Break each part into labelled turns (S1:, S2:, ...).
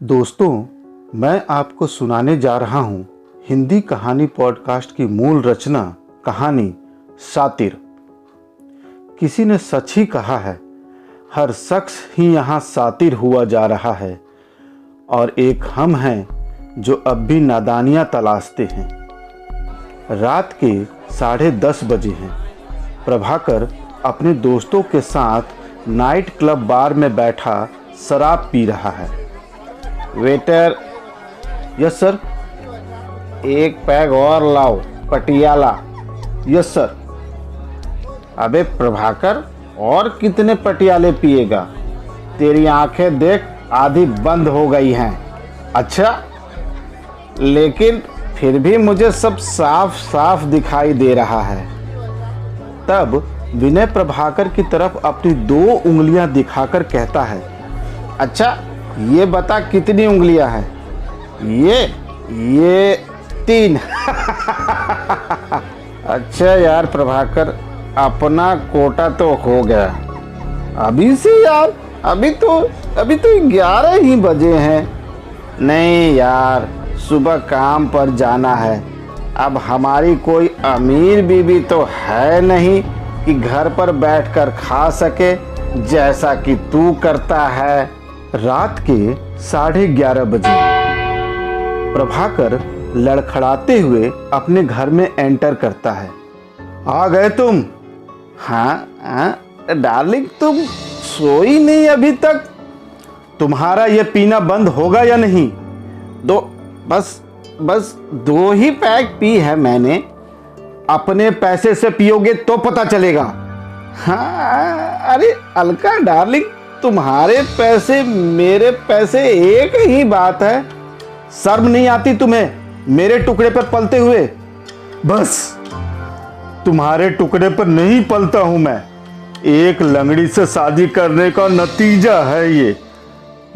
S1: दोस्तों, मैं आपको सुनाने जा रहा हूँ हिंदी कहानी पॉडकास्ट की मूल रचना कहानी सातिर। किसी ने सच ही कहा है, हर शख्स ही यहाँ सातिर हुआ जा रहा है और एक हम हैं जो अब भी नादानियाँ तलाशते हैं। रात के 10:30 बजे हैं। प्रभाकर अपने दोस्तों के साथ नाइट क्लब बार में बैठा शराब पी रहा है।
S2: वेटर।
S1: Yes sir.
S2: एक पैग और लाओ, पटियाला।
S1: Yes sir.
S2: अबे प्रभाकर, और कितने पटियाले पिएगा? तेरी आंखें देख आधी बंद हो गई हैं।
S1: अच्छा,
S2: लेकिन फिर भी मुझे सब साफ साफ दिखाई दे रहा है।
S1: तब विनय प्रभाकर की तरफ अपनी 2 उंगलियां दिखाकर कहता है,
S2: अच्छा ये बता कितनी उंगलियां हैं? ये 3। अच्छा यार प्रभाकर, अपना कोटा तो हो गया।
S1: अभी से यार, अभी तो 11 ही बजे हैं।
S2: नहीं यार, सुबह काम पर जाना है। अब हमारी कोई अमीर बीवी तो है नहीं कि घर पर बैठकर खा सके जैसा कि तू करता है।
S1: रात के 11:30 बजे प्रभाकर लड़खड़ाते हुए अपने घर में एंटर करता है। आ गए तुम?
S2: हाँ, डार्लिंग तुम सोई नहीं अभी तक?
S1: तुम्हारा ये पीना बंद होगा या नहीं?
S2: बस 2 ही पैक पी है मैंने।
S1: अपने पैसे से पियोगे तो पता चलेगा।
S2: हाँ, अरे अलका डार्लिंग, तुम्हारे पैसे मेरे पैसे एक ही बात है।
S1: शर्म नहीं आती तुम्हें मेरे टुकड़े पर पलते हुए? बस तुम्हारे टुकड़े पर नहीं पलता हूं मैं। एक लंगड़ी से शादी करने का नतीजा है ये।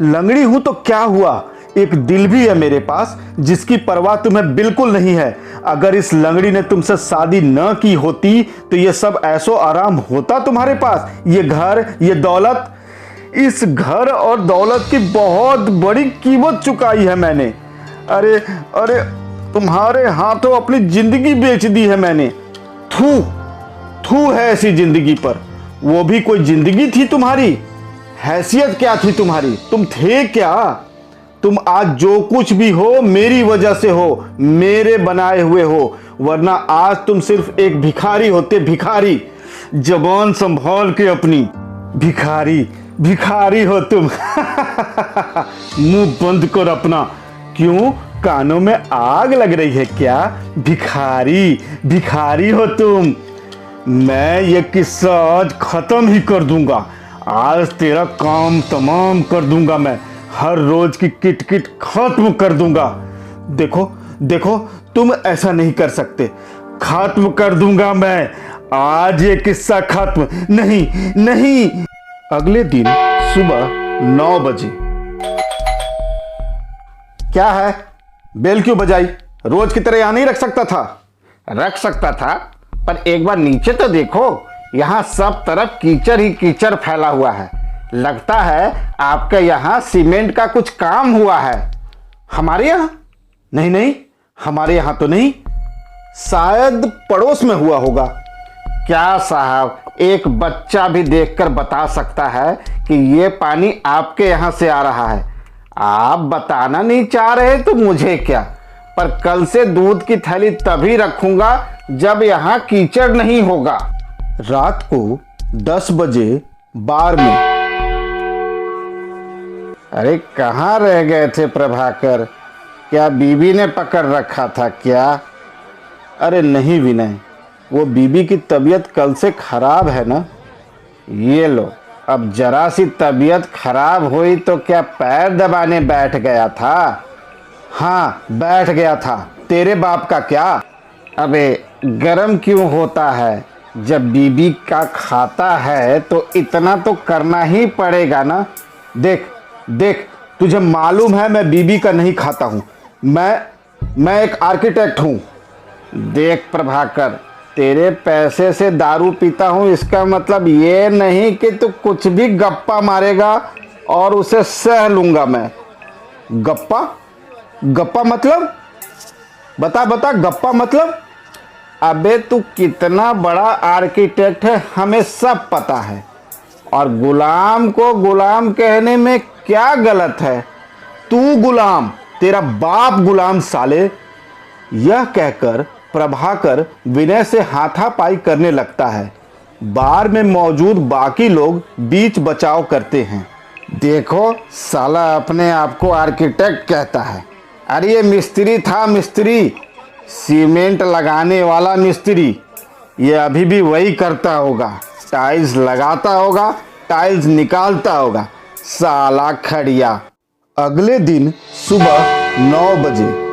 S1: लंगड़ी हूं तो क्या हुआ, एक दिल भी है मेरे पास जिसकी परवाह तुम्हें बिल्कुल नहीं है। अगर इस लंगड़ी ने तुमसे शादी न की होती तो ये सब ऐसो आराम होता तुम्हारे पास। ये घर, ये दौलत, इस घर और दौलत की बहुत बड़ी कीमत चुकाई है मैंने। अरे तुम्हारे हाथों अपनी जिंदगी बेच दी है मैंने। थू है ऐसी जिंदगी पर। वो भी कोई जिंदगी थी तुम्हारी? हैसियत क्या थी तुम्हारी? तुम थे क्या? तुम आज जो कुछ भी हो मेरी वजह से हो, मेरे बनाए हुए हो, वरना आज तुम सिर्फ एक भिखारी होते। भिखारी, जबान संभाल के अपनी। भिखारी हो तुम। मुंह बंद कर अपना। क्यों, कानों में आग लग रही है क्या? भिखारी हो तुम। मैं ये किस्सा आज खत्म ही कर दूंगा। आज तेरा काम तमाम कर दूंगा मैं। हर रोज की किटकिट खत्म कर दूंगा। देखो तुम ऐसा नहीं कर सकते। खत्म कर दूंगा मैं आज ये किस्सा खत्म। नहीं। अगले दिन सुबह 9 बजे। क्या है, बेल क्यों बजाई? रोज की तरह यहां नहीं रख सकता था?
S2: रख सकता था, पर एक बार नीचे तो देखो। यहाँ सब तरफ कीचड़ ही कीचड़ फैला हुआ है। लगता है आपके यहाँ सीमेंट का कुछ काम हुआ है।
S1: हमारे यहाँ? नहीं, हमारे यहाँ तो नहीं। शायद पड़ोस में हुआ होगा।
S2: क्या साहब, एक बच्चा भी देखकर बता सकता है कि ये पानी आपके यहाँ से आ रहा है। आप बताना नहीं चाह रहे तो मुझे क्या, पर कल से दूध की थैली तभी रखूंगा जब यहाँ कीचड़ नहीं होगा।
S1: रात को 10 बजे बार में।
S2: अरे कहाँ रह गए थे प्रभाकर? क्या बीबी ने पकड़ रखा था क्या?
S1: अरे नहीं विनय, वो बीबी की तबीयत कल से खराब है ना।
S2: ये लो, अब जरा सी तबीयत खराब हुई तो क्या पैर दबाने बैठ गया था?
S1: हाँ, बैठ गया था। तेरे बाप का क्या?
S2: अबे गरम क्यों होता है? जब बीबी का खाता है तो इतना तो करना ही पड़ेगा ना।
S1: देख, तुझे मालूम है मैं बीबी का नहीं खाता हूँ। मैं एक आर्किटेक्ट हूँ।
S2: देख प्रभाकर, तेरे पैसे से दारू पीता हूँ इसका मतलब ये नहीं कि तू कुछ भी गप्पा मारेगा और उसे सह लूंगा मैं।
S1: गप्पा? गप्पा मतलब? बता बता, गप्पा मतलब?
S2: अबे तू कितना बड़ा आर्किटेक्ट है हमें सब पता है, और गुलाम को गुलाम कहने में क्या गलत है?
S1: तू गुलाम, तेरा बाप गुलाम साले। यह कहकर प्रभाकर विनय से हाथापाई करने लगता है। बार में मौजूद बाकी लोग बीच बचाव करते हैं।
S2: देखो साला अपने आप को आर्किटेक्ट कहता है। अरे ये मिस्त्री था, मिस्त्री, सीमेंट लगाने वाला मिस्त्री। ये अभी भी वही करता होगा, टाइल्स लगाता होगा, टाइल्स निकालता होगा, साला खड़िया।
S1: अगले दिन सुबह 9 बजे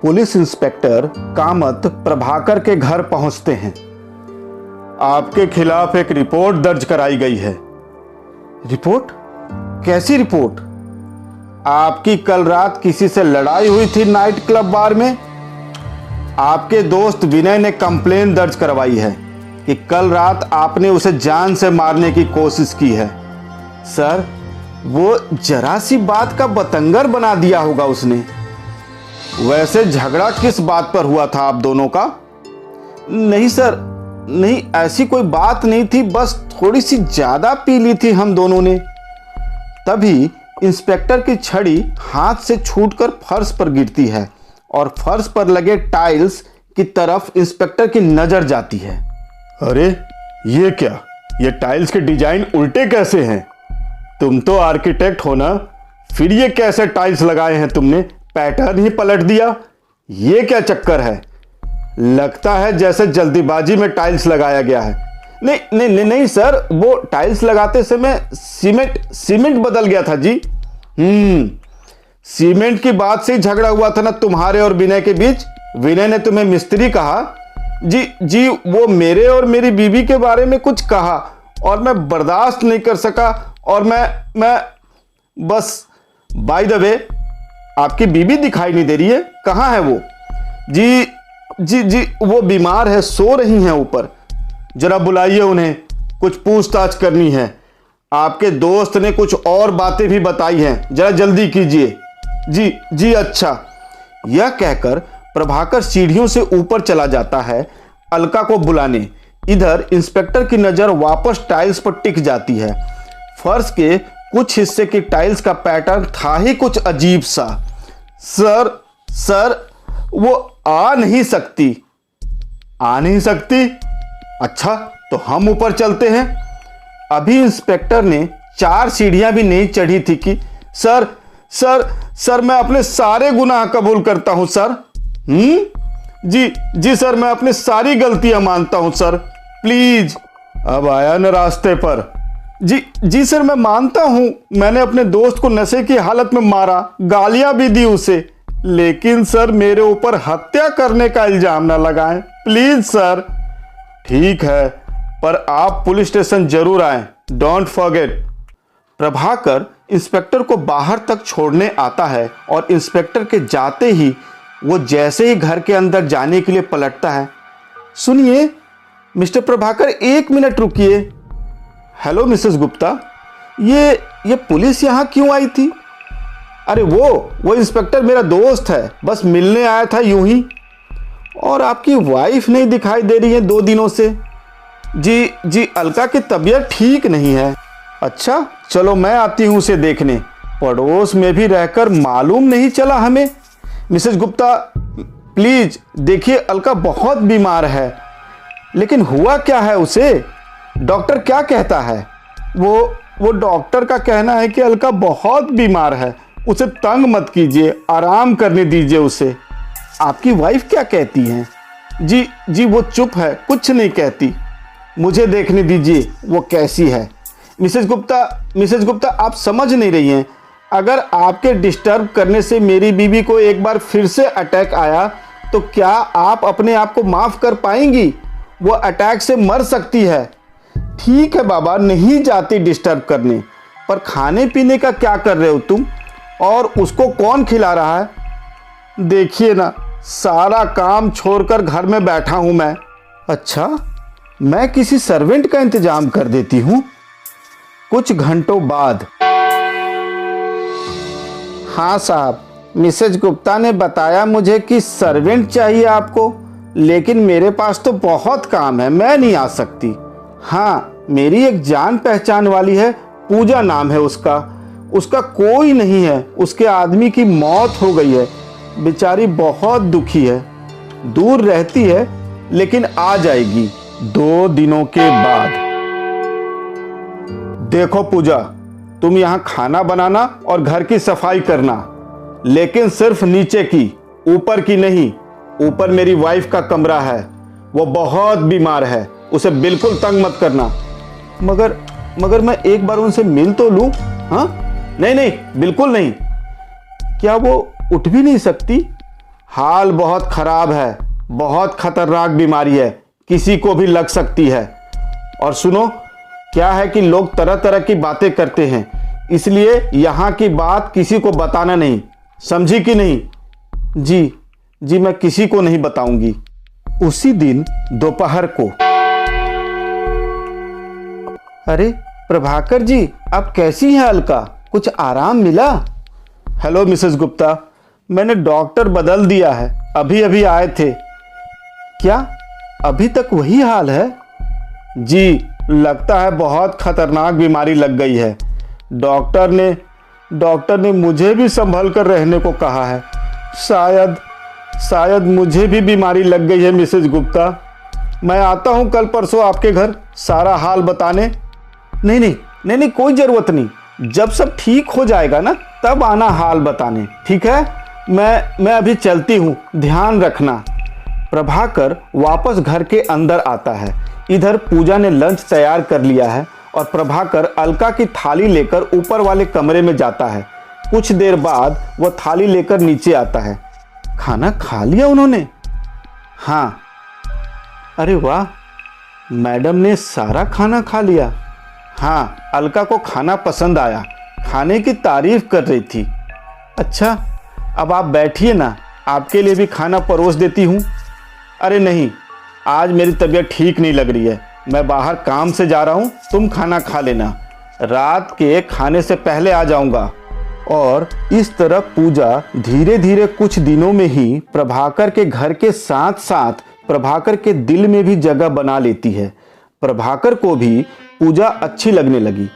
S1: पुलिस इंस्पेक्टर कामत प्रभाकर के घर पहुंचते हैं। आपके खिलाफ एक रिपोर्ट दर्ज कराई गई है।
S2: रिपोर्ट? कैसी रिपोर्ट?
S1: आपकी कल रात किसी से लड़ाई हुई थी नाइट क्लब बार में। आपके दोस्त विनय ने कंप्लेन दर्ज करवाई है कि कल रात आपने उसे जान से मारने की कोशिश की है।
S2: सर, वो जरा सी बात का बतंगर बना दिया होगा उसने।
S1: वैसे झगड़ा किस बात पर हुआ था आप दोनों का?
S2: नहीं सर, नहीं, ऐसी कोई बात नहीं थी, बस थोड़ी सी ज्यादा पी ली थी हम दोनों ने।
S1: तभी इंस्पेक्टर की छड़ी हाथ से छूटकर फर्श पर गिरती है और फर्श पर लगे टाइल्स की तरफ इंस्पेक्टर की नजर जाती है। अरे ये क्या? ये टाइल्स के डिजाइन उल्टे कैसे हैं? तुम तो आर्किटेक्ट हो ना, फिर ये कैसे टाइल्स लगाए हैं तुमने? पैटर्न ही पलट दिया। ये क्या चक्कर है? लगता है जैसे जल्दीबाजी में टाइल्स लगाया गया है।
S2: नहीं नहीं नहीं नहीं सर, वो टाइल्स लगाते समय सीमेंट बदल गया था जी।
S1: सीमेंट की बात से ही झगड़ा हुआ था ना तुम्हारे और विनय के बीच? विनय ने तुम्हें मिस्त्री कहा?
S2: जी, वो मेरे और मेरी बीवी के बारे में कुछ कहा और मैं बर्दाश्त नहीं कर सका, और मैं बस।
S1: बाय द वे, आपकी बीवी दिखाई नहीं दे रही है, कहाँ है वो?
S2: जी, वो बीमार है, सो रही हैं ऊपर।
S1: जरा बुलाइए उन्हें, कुछ पूछताछ करनी है। आपके दोस्त ने कुछ और बातें भी बताई हैं, जरा जल्दी कीजिए।
S2: जी अच्छा।
S1: यह कहकर प्रभाकर सीढ़ियों से ऊपर चला जाता है अलका को बुलाने। इधर इंस्पेक्टर की नजर वापस टाइल्स पर टिक जाती है। फर्श के कुछ हिस्से की टाइल्स का पैटर्न था ही कुछ अजीब सा।
S2: सर, वो आ नहीं सकती।
S1: आ नहीं सकती? अच्छा, तो हम ऊपर चलते हैं।
S2: अभी इंस्पेक्टर ने 4 सीढ़ियां भी नहीं चढ़ी थी कि सर, मैं अपने सारे गुनाह कबूल करता हूं सर। जी सर, मैं अपनी सारी गलतियां मानता हूं सर, प्लीज।
S1: अब आया न रास्ते पर?
S2: जी सर, मैं मानता हूं मैंने अपने दोस्त को नशे की हालत में मारा, गालियां भी दी उसे, लेकिन सर मेरे ऊपर हत्या करने का इल्जाम ना लगाएं, प्लीज सर।
S1: ठीक है, पर आप पुलिस स्टेशन जरूर आएं, डोंट फॉरगेट।
S2: प्रभाकर इंस्पेक्टर को बाहर तक छोड़ने आता है और इंस्पेक्टर के जाते ही वो जैसे ही घर के अंदर जाने के लिए पलटता है, सुनिए मिस्टर प्रभाकर, 1 मिनट रुकिए। हेलो मिसेस गुप्ता, ये पुलिस यहाँ क्यों आई थी? अरे वो इंस्पेक्टर मेरा दोस्त है, बस मिलने आया था यूं ही। और आपकी वाइफ नहीं दिखाई दे रही है 2 दिनों से। जी, अलका की तबीयत ठीक नहीं है। अच्छा, चलो मैं आती हूं उसे देखने। पड़ोस में भी रहकर मालूम नहीं चला हमें। मिसेस गुप्ता प्लीज देखिए, अलका बहुत बीमार है। लेकिन हुआ क्या है उसे? डॉक्टर क्या कहता है? वो डॉक्टर का कहना है कि अलका बहुत बीमार है, उसे तंग मत कीजिए, आराम करने दीजिए उसे। आपकी वाइफ क्या कहती हैं? जी, वो चुप है, कुछ नहीं कहती। मुझे देखने दीजिए वो कैसी है। मिसेस गुप्ता, आप समझ नहीं रही हैं। अगर आपके डिस्टर्ब करने से मेरी बीवी को एक बार फिर से अटैक आया तो क्या आप अपने आप को माफ कर पाएंगी? वो अटैक से मर सकती है। ठीक है बाबा, नहीं जाती डिस्टर्ब करने, पर खाने पीने का क्या कर रहे हो तुम? और उसको कौन खिला रहा है? देखिए ना, सारा काम छोड़कर घर में बैठा हूं मैं। अच्छा, मैं किसी सर्वेंट का इंतजाम कर देती हूं। कुछ घंटों बाद हाँ साहब, मिसेज गुप्ता ने बताया मुझे कि सर्वेंट चाहिए आपको, लेकिन मेरे पास तो बहुत काम है, मैं नहीं आ सकती। हाँ, मेरी एक जान पहचान वाली है, पूजा नाम है उसका। उसका कोई नहीं है, उसके आदमी की मौत हो गई है, बेचारी बहुत दुखी है, दूर रहती है, लेकिन आ जाएगी 2 दिनों के बाद। देखो पूजा, तुम यहाँ खाना बनाना और घर की सफाई करना, लेकिन सिर्फ नीचे की, ऊपर की नहीं। ऊपर मेरी वाइफ का कमरा है, वो बहुत बीमार है, उसे बिल्कुल तंग मत करना। मगर मैं एक बार उनसे मिल तो लूं। हाँ, नहीं, बिल्कुल नहीं। क्या वो उठ भी नहीं सकती? हाल बहुत खराब है, बहुत खतरनाक बीमारी है, किसी को भी लग सकती है। और सुनो, क्या है कि लोग तरह तरह की बातें करते हैं, इसलिए यहाँ की बात किसी को बताना नहीं, समझी कि नहीं? जी, मैं किसी को नहीं बताऊंगी। उसी दिन दोपहर को, अरे प्रभाकर जी, आप कैसी हैं अलका? कुछ आराम मिला? हेलो मिसेस गुप्ता, मैंने डॉक्टर बदल दिया है, अभी आए थे। क्या अभी तक वही हाल है? जी, लगता है बहुत खतरनाक बीमारी लग गई है। डॉक्टर ने मुझे भी संभल कर रहने को कहा है। शायद मुझे भी बीमारी लग गई है मिसेस गुप्ता। मैं आता हूँ कल परसों आपके घर सारा हाल बताने। नहीं, कोई ज़रूरत नहीं, जब सब ठीक हो जाएगा ना तब आना हाल बताने, ठीक है? मैं अभी चलती हूँ, ध्यान रखना। प्रभाकर वापस घर के अंदर आता है। इधर पूजा ने लंच तैयार कर लिया है और प्रभाकर अलका की थाली लेकर ऊपर वाले कमरे में जाता है। कुछ देर बाद वह थाली लेकर नीचे आता है। खाना खा लिया उन्होंने? हाँ। अरे वाह, मैडम ने सारा खाना खा लिया। हाँ, अलका को खाना पसंद आया, खाने की तारीफ कर रही थी। अच्छा, अब आप बैठिए ना, आपके लिए भी खाना परोस देती हूँ। अरे नहीं, आज मेरी तबीयत ठीक नहीं लग रही है, मैं बाहर काम से जा रहा हूँ, तुम खाना खा लेना, रात के खाने से पहले आ जाऊँगा। और इस तरह पूजा धीरे धीरे कुछ दिनों में ही प्रभाकर के घर के साथ साथ प्रभाकर के दिल में भी जगह बना लेती है। प्रभाकर को भी पूजा अच्छी लगने लगी।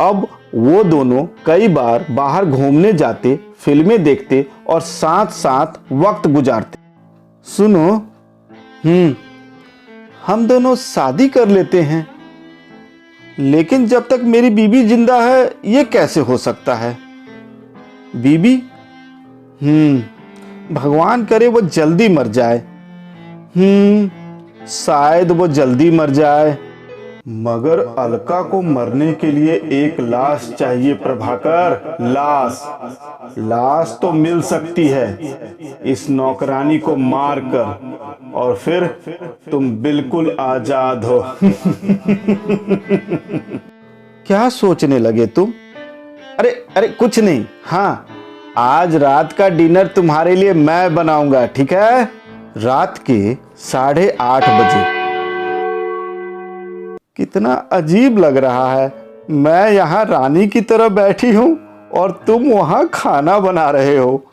S2: अब वो दोनों कई बार बाहर घूमने जाते, फिल्में देखते और साथ साथ वक्त गुजारते। सुनो, हम दोनों शादी कर लेते हैं, लेकिन जब तक मेरी बीबी जिंदा है ये कैसे हो सकता है? बीबी? भगवान करे वो जल्दी मर जाए। शायद वो जल्दी मर जाए, मगर अलका को मरने के लिए एक लाश चाहिए प्रभाकर। लाश तो मिल सकती है इस नौकरानी को मारकर, और फिर तुम बिल्कुल आजाद हो। क्या सोचने लगे तुम? अरे कुछ नहीं। हाँ, आज रात का डिनर तुम्हारे लिए मैं बनाऊंगा, ठीक है? रात के 8:30 बजे। कितना अजीब लग रहा है, मैं यहाँ रानी की तरह बैठी हूँ और तुम वहाँ खाना बना रहे हो।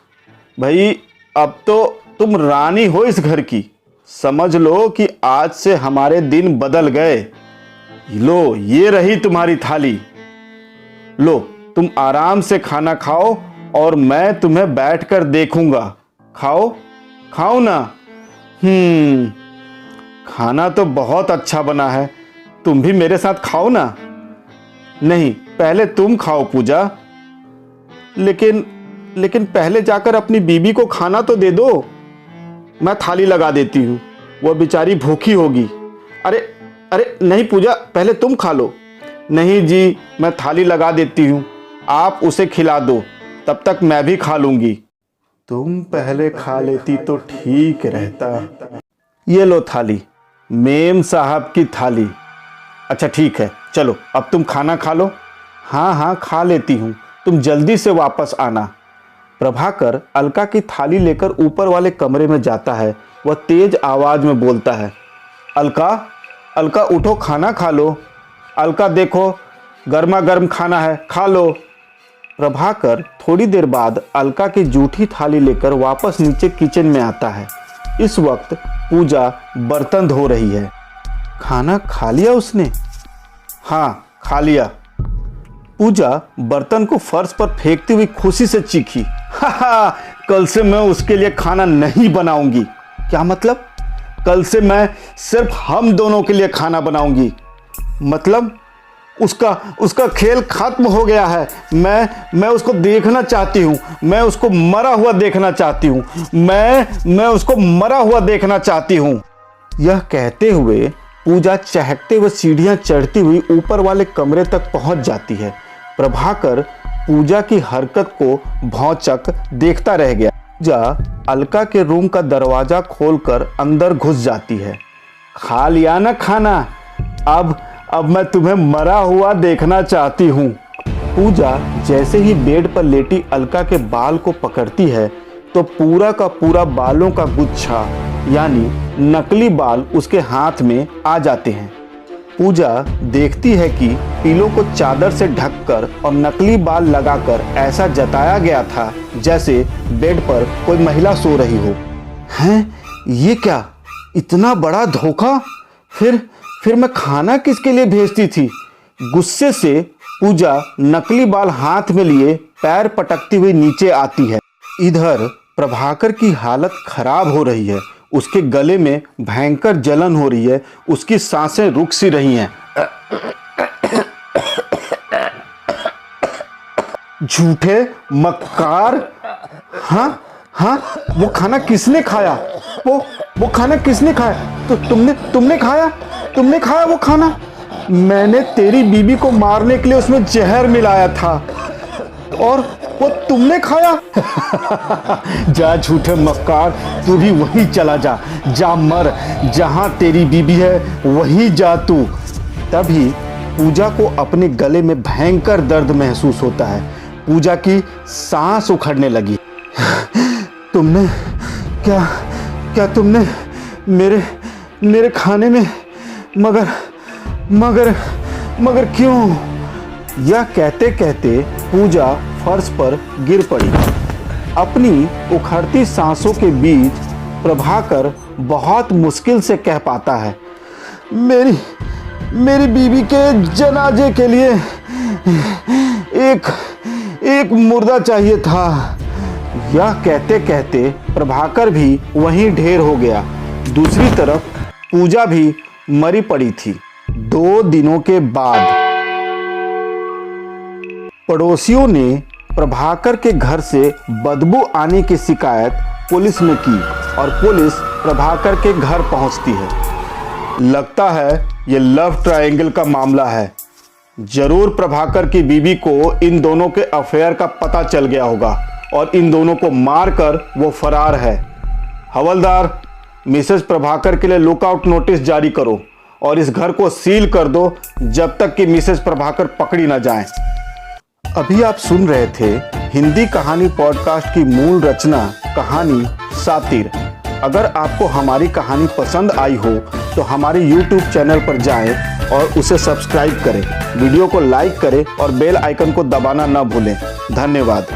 S2: भाई, अब तो तुम रानी हो इस घर की, समझ लो कि आज से हमारे दिन बदल गए। लो, ये रही तुम्हारी थाली, लो तुम आराम से खाना खाओ और मैं तुम्हें बैठकर देखूंगा। खाओ ना। खाना तो बहुत अच्छा बना है, तुम भी मेरे साथ खाओ ना। नहीं, पहले तुम खाओ पूजा। लेकिन पहले जाकर अपनी बीबी को खाना तो दे दो। मैं थाली लगा देती हूँ, वो बेचारी भूखी होगी। अरे नहीं पूजा, पहले तुम खा लो। नहीं जी, मैं थाली लगा देती हूँ, आप उसे खिला दो, तब तक मैं भी खा लूंगी। तुम पहले खा लेती तो ठीक रहता। ये लो थाली, मेम साहब की थाली। अच्छा ठीक है, चलो अब तुम खाना खा लो। हाँ, खा लेती हूँ, तुम जल्दी से वापस आना। प्रभाकर अलका की थाली लेकर ऊपर वाले कमरे में जाता है। वह तेज आवाज में बोलता है, अलका उठो, खाना खा लो। अलका देखो, गर्मा गर्म खाना है, खा लो।
S1: प्रभाकर थोड़ी देर बाद अलका की जूठी थाली लेकर वापस नीचे किचन में आता है। इस वक्त पूजा बर्तन धो रही है। खाना खा लिया उसने? हाँ, खा लिया। पूजा बर्तन को फर्श पर फेंकती हुई खुशी से चीखी। हा, कल से मैं उसके लिए खाना नहीं बनाऊंगी। क्या मतलब? कल से मैं सिर्फ हम दोनों के लिए खाना बनाऊंगी। मतलब उसका खेल खत्म हो गया है। मैं उसको देखना चाहती हूँ। मैं उसको मरा हुआ देखना चाहती हूँ। मैं उसको मरा हुआ देखना चाहती हूँ। यह कहते हुए पूजा चहकते हुए सीढ़ियाँ चढ़ती हुई ऊपर वाले कमरे तक पहुँच जाती है। प्रभाकर पूजा की हरकत को भौचक देखता रह गया। पूजा अलका के रूम का दरवाजा खोलकर अंदर घुस जाती है। खा लिया ना खाना? अब मैं तुम्हें मरा हुआ देखना चाहती हूँ। पूजा जैसे ही बेड पर लेटी अलका के बाल को पकड़ती है तो पूरा का पूरा बालों का गुच्छा यानी नकली बाल उसके हाथ में आ जाते हैं। पूजा देखती है कि पीलो को चादर से ढककर और नकली बाल लगाकर ऐसा जताया गया था जैसे बेड पर कोई महिला सो रही हो। हैं, ये क्या? इतना बड़ा धोखा! फिर मैं खाना किसके लिए भेजती थी? गुस्से से पूजा नकली बाल हाथ में लिए पैर पटकती हुई नीचे आती है। इधर प्रभाकर की हालत खराब हो रही है। उसके गले में भयंकर जलन हो रही है। उसकी सांसें रुक सी रही हैं। झूठे मक्कार! हाँ, वो खाना किसने खाया? वो खाना किसने खाया? तो तुमने खाया वो खाना? मैंने तेरी बीबी को मारने के लिए उसमें जहर मिलाया था और वो तुमने खाया? जा झूठे मक्कार, तू भी वहीं चला जा मर। जहां तेरी बीबी है वहीं जा तू। तभी पूजा को अपने गले में भयंकर दर्द महसूस होता है। पूजा की सांस उखड़ने लगी। तुमने क्या तुमने मेरे खाने में मगर क्यों? यह कहते कहते पूजा फर्श पर गिर पड़ी। अपनी उखड़ती सांसों के बीच प्रभाकर बहुत मुश्किल से कह पाता है, मेरी बीबी के जनाजे के लिए एक मुर्दा चाहिए था। यह कहते कहते प्रभाकर भी वहीं ढेर हो गया। दूसरी तरफ पूजा भी मरी पड़ी थी। 2 दिनों के बाद पड़ोसियों ने प्रभाकर के घर से बदबू आने की शिकायत पुलिस में की और पुलिस प्रभाकर के घर पहुंचती है। लगता है ये लव ट्रायंगल का मामला है। जरूर प्रभाकर की बीवी को इन दोनों के अफेयर का पता चल गया होगा और इन दोनों को मारकर वो फरार है। हवलदार, मिसेस प्रभाकर के लिए लुकआउट नोटिस जारी करो और इस घर को सील कर दो जब तक कि मिसेस प्रभाकर पकड़ी ना जाएं। अभी आप सुन रहे थे हिंदी कहानी पॉडकास्ट की मूल रचना कहानी सातिर। अगर आपको हमारी कहानी पसंद आई हो तो हमारे YouTube चैनल पर जाएं और उसे सब्सक्राइब करें, वीडियो को लाइक करें और बेल आइकन को दबाना न भूलें। धन्यवाद।